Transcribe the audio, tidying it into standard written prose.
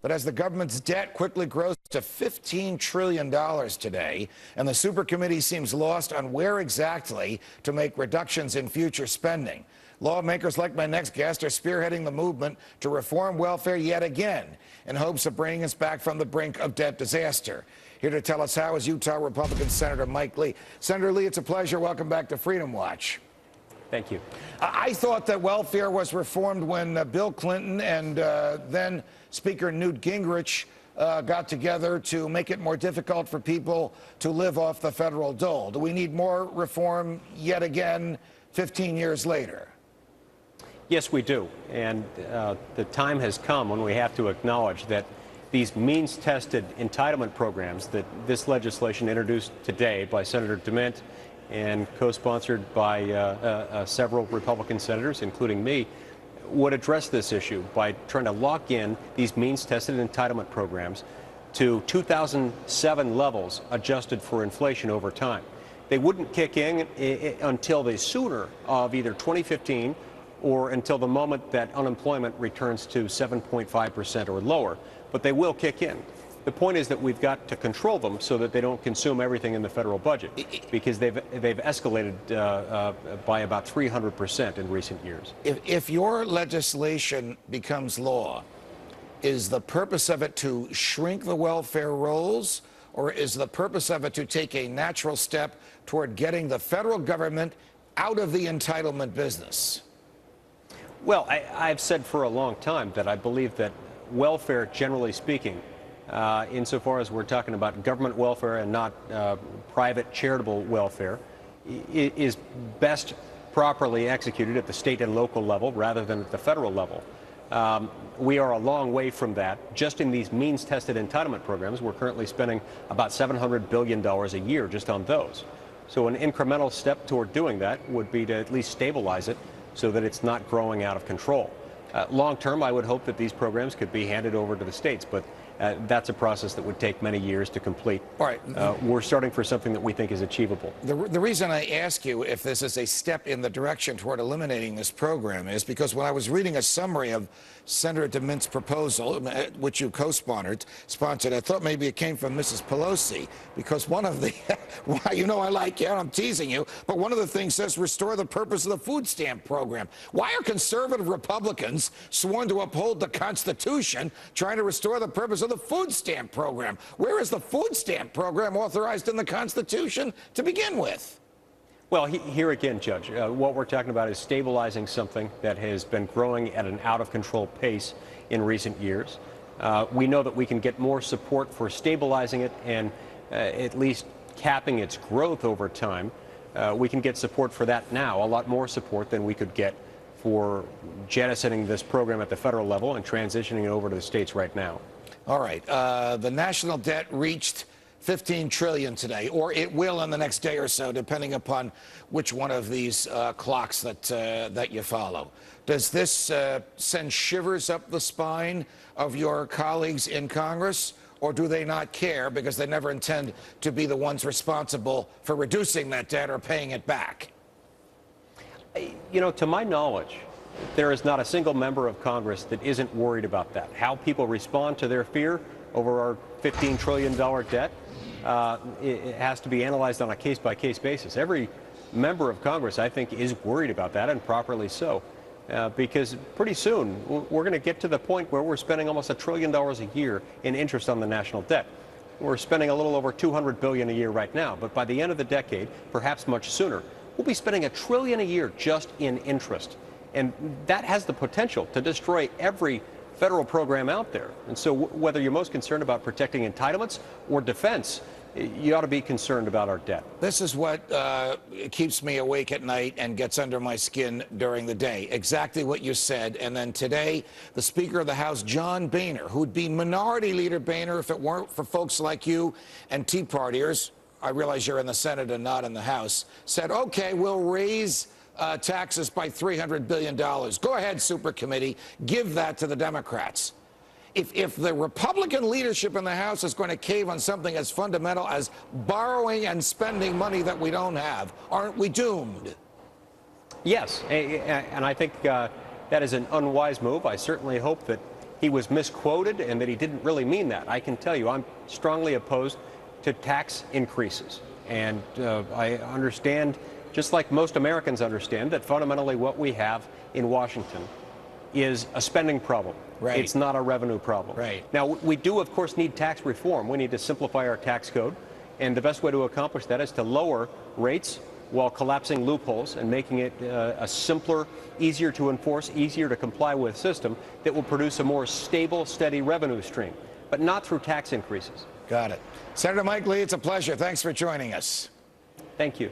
But as the government's debt quickly grows to $15 trillion today, and the supercommittee seems lost on where exactly to make reductions in future spending, lawmakers like my next guest are spearheading the movement to reform welfare yet again in hopes of bringing us back from the brink of debt disaster. Here to tell us how is Utah Republican Senator Mike Lee. Senator Lee, it's a pleasure. Welcome back to Freedom Watch. Thank you. I thought that welfare was reformed when Bill Clinton and then Speaker Newt Gingrich got together to make it more difficult for people to live off the federal dole. Do we need more reform yet again 15 years later? Yes, we do. And the time has come when we have to acknowledge that these means-tested entitlement programs that this legislation introduced today by Senator DeMint and co-sponsored by several Republican senators, including me, would address this issue by trying to lock in these means-tested entitlement programs to 2007 levels adjusted for inflation over time. They wouldn't kick in until the sooner of either 2015 or until the moment that unemployment returns to 7.5% or lower, but they will kick in. The point is that we've got to control them so that they don't consume everything in the federal budget, because they've escalated by about 300% in recent years. If your legislation becomes law, is the purpose of it to shrink the welfare rolls, or is the purpose of it to take a natural step toward getting the federal government out of the entitlement business? Well, I've said for a long time that I believe that welfare, generally speaking, insofar as we're talking about government welfare and not private charitable welfare, is best properly executed at the state and local level rather than at the federal level. We are a long way from that. Just in these means-tested entitlement programs, we're currently spending about $700 billion a year just on those. So an incremental step toward doing that would be to at least stabilize it so that it's not growing out of control. Long term, I would hope that these programs could be handed over to the states, but that's a process that would take many years to complete. All right. We're starting for something that we think is achievable. The reason I ask you if this is a step in the direction toward eliminating this program is because when I was reading a summary of Senator DeMint's proposal, which you co-sponsored, I thought maybe it came from Mrs. Pelosi, because one of the, you know I like you, I'm teasing you, but one of the things says restore the purpose of the food stamp program. Why are conservative Republicans sworn to uphold the Constitution trying to restore the purpose of the food stamp program? Where is the food stamp program authorized in the Constitution to begin with? Well, here again, Judge, what we're talking about is stabilizing something that has been growing at an out-of-control pace in recent years. We know that we can get more support for stabilizing it and at least capping its growth over time. We can get support for that now, a lot more support than we could get for jettisoning this program at the federal level and transitioning it over to the states right now. All right. The national debt reached $15 trillion today, or it will in the next day or so, depending upon which one of these clocks that you follow. Does this send shivers up the spine of your colleagues in Congress, or do they not care because they never intend to be the ones responsible for reducing that debt or paying it back? You know, to my knowledge, there is not a single member of Congress that isn't worried about that. How people respond to their fear over our $15 trillion debt, it has to be analyzed on a case-by-case basis. Every member of Congress, I think, is worried about that, and properly so, because pretty soon we're going to get to the point where we're spending almost $1 trillion a year in interest on the national debt. We're spending a little over $200 billion a year right now, but by the end of the decade, perhaps much sooner, we'll be spending $1 trillion a year just in interest. And that has the potential to destroy every federal program out there. And so whether you're most concerned about protecting entitlements or defense, you ought to be concerned about our debt. This is what keeps me awake at night and gets under my skin during the day. Exactly what you said. And then today, the Speaker of the House, John Boehner, who'd be Minority Leader Boehner if it weren't for folks like you and Tea Partiers, I realize you're in the Senate and not in the House, said, okay, we'll raise taxes by $300 billion. Go ahead, super committee. Give that to the Democrats. If the Republican leadership in the House is going to cave on something as fundamental as borrowing and spending money that we don't have, aren't we doomed? Yes, and I think that is an unwise move. I certainly hope that he was misquoted and that he didn't really mean that. I can tell you I'm strongly opposed to tax increases. And I understand, just like most Americans understand, that fundamentally what we have in Washington is a spending problem. Right. It's not a revenue problem. Right. Now, we do, of course, need tax reform. We need to simplify our tax code. And the best way to accomplish that is to lower rates while collapsing loopholes and making it a simpler, easier to enforce, easier to comply with system that will produce a more stable, steady revenue stream, but not through tax increases. Got it. Senator Mike Lee, it's a pleasure. Thanks for joining us. Thank you.